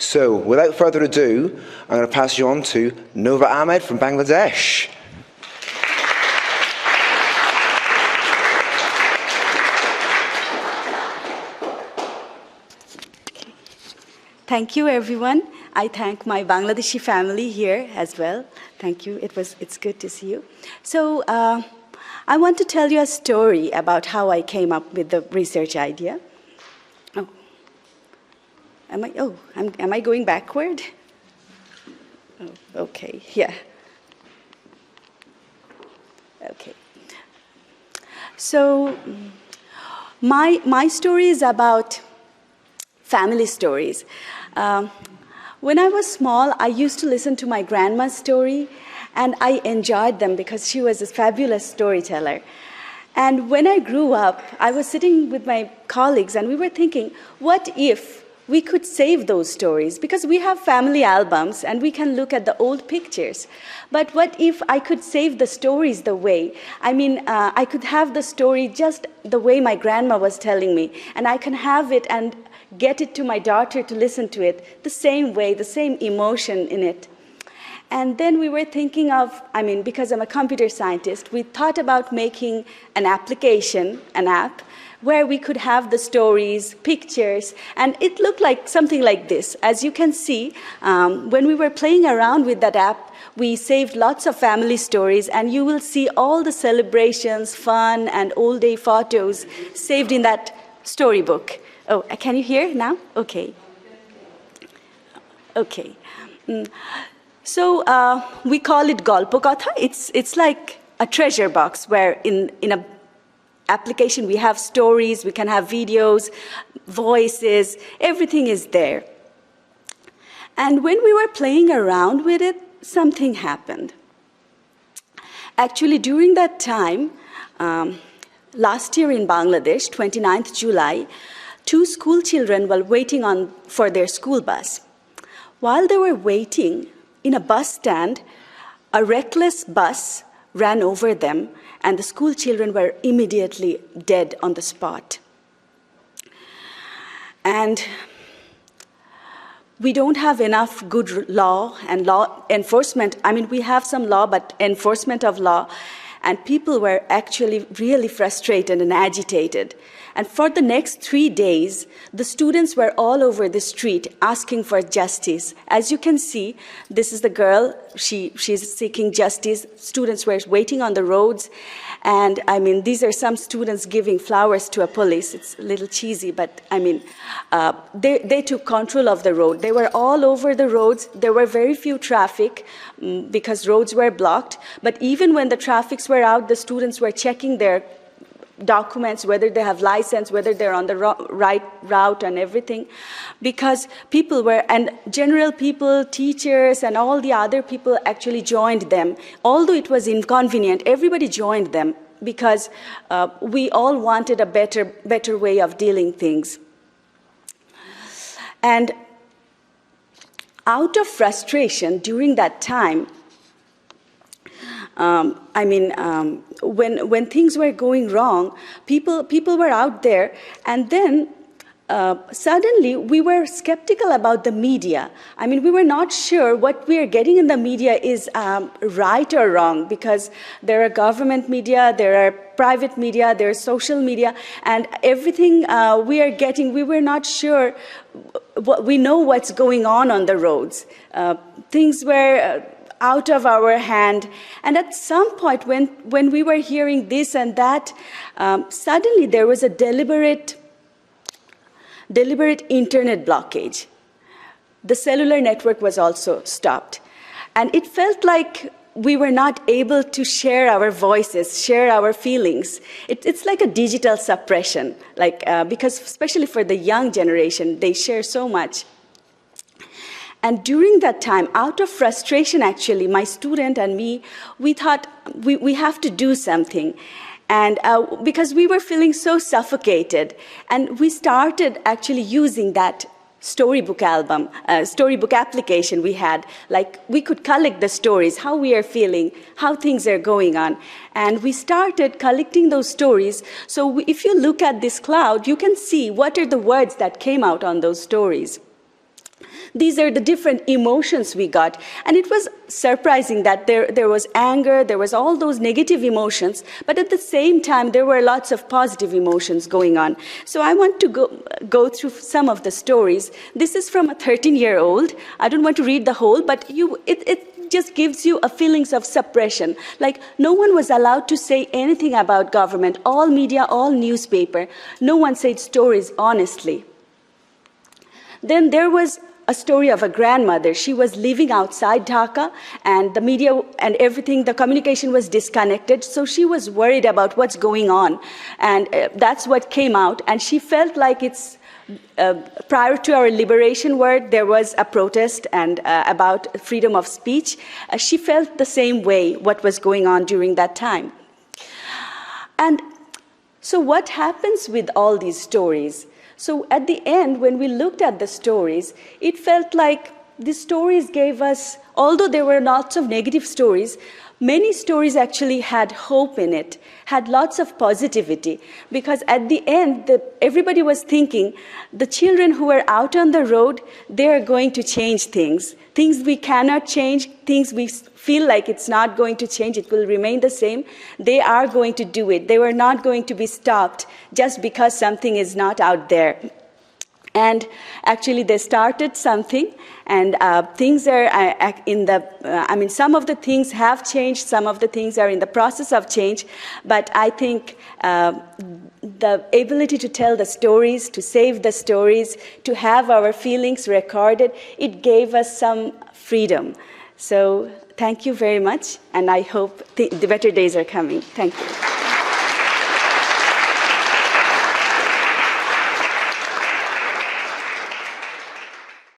So, without further ado, I'm going to pass you on to Nova Ahmed from Bangladesh. Thank you, everyone. I thank my Bangladeshi family here as well. Thank you. It's good to see you. So I want to tell you a story about how I came up with the research idea. Oh, am I going backward? Oh, okay. Yeah. Okay. So my story is about family stories. When I was small, I used to listen to my grandma's story, and I enjoyed them because she was a fabulous storyteller. And when I grew up, I was sitting with my colleagues, and we were thinking, what if we could save those stories? Because we have family albums, and we can look at the old pictures. But what if I could save the stories the way? I could have the story just the way my grandma was telling me, and I can have it and get it to my daughter to listen to it the same way, the same emotion in it. And then we were thinking of, because I'm a computer scientist, we thought about making an application, an app, where we could have the stories, pictures, and it looked like something like this. As you can see, when we were playing around with that app, we saved lots of family stories, and you will see all the celebrations, fun, and old day photos saved in that storybook. Oh, can you hear now? Okay. Okay. So we call it Golpokatha. It's like a treasure box where in a application we have stories, we can have videos, voices, everything is there. And when we were playing around with it, something happened. Actually, during that time, last year in Bangladesh, 29th July, 2 school children were waiting for their school bus. While they were waiting in a bus stand, a reckless bus ran over them, and the school children were immediately dead on the spot. And we don't have enough good law and law enforcement. We have some law, but enforcement of law. And people were actually really frustrated and agitated. And for the next 3 days, the students were all over the street asking for justice. As you can see, this is the girl. She's seeking justice. Students were waiting on the roads. And these are some students giving flowers to a police. It's a little cheesy, but they took control of the road. They were all over the roads. There were very few traffic because roads were blocked. But even when the traffics were out, the students were checking their documents, whether they have license, whether they're on the right route and everything, because people were, and general people, teachers, and all the other people actually joined them. Although it was inconvenient, everybody joined them because we all wanted a better way of dealing things. And out of frustration during that time, when things were going wrong, people were out there, and then suddenly we were skeptical about the media. We were not sure what we are getting in the media is right or wrong, because there are government media, there are private media, there is social media, and everything we are getting, we were not sure. We know what's going on the roads. Things were out of our hand. And at some point, when we were hearing this and that, suddenly there was a deliberate internet blockage. The cellular network was also stopped. And it felt like we were not able to share our voices, share our feelings. It's like a digital suppression, because especially for the young generation, they share so much. And during that time, out of frustration, actually, my student and me, we thought we have to do something. And because we were feeling so suffocated, and we started actually using that storybook application we had. We could collect the stories, how we are feeling, how things are going on. And we started collecting those stories. So if you look at this cloud, you can see what are the words that came out on those stories. These are the different emotions we got. And it was surprising that there was anger, there was all those negative emotions, but at the same time, there were lots of positive emotions going on. So I want to go through some of the stories. This is from a 13-year-old. I don't want to read the whole, but it just gives you a feelings of suppression. Like, no one was allowed to say anything about government. All media, all newspaper, no one said stories honestly. Then there was a story of a grandmother. She was living outside Dhaka, and the media and everything, the communication was disconnected. So she was worried about what's going on. And that's what came out. And she felt like it's, prior to our liberation word, there was a protest and about freedom of speech. She felt the same way, what was going on during that time. And so what happens with all these stories? So at the end, when we looked at the stories, it felt like the stories gave us, although there were lots of negative stories, many stories actually had hope in it, had lots of positivity. Because at the end, everybody was thinking, the children who are out on the road, they are going to change things. Things we cannot change, things we feel like it's not going to change, it will remain the same. They are going to do it. They were not going to be stopped just because something is not out there. And actually, they started something, and things are in the, some of the things have changed, some of the things are in the process of change, but I think the ability to tell the stories, to save the stories, to have our feelings recorded, it gave us some freedom. So thank you very much, and I hope the better days are coming. Thank you.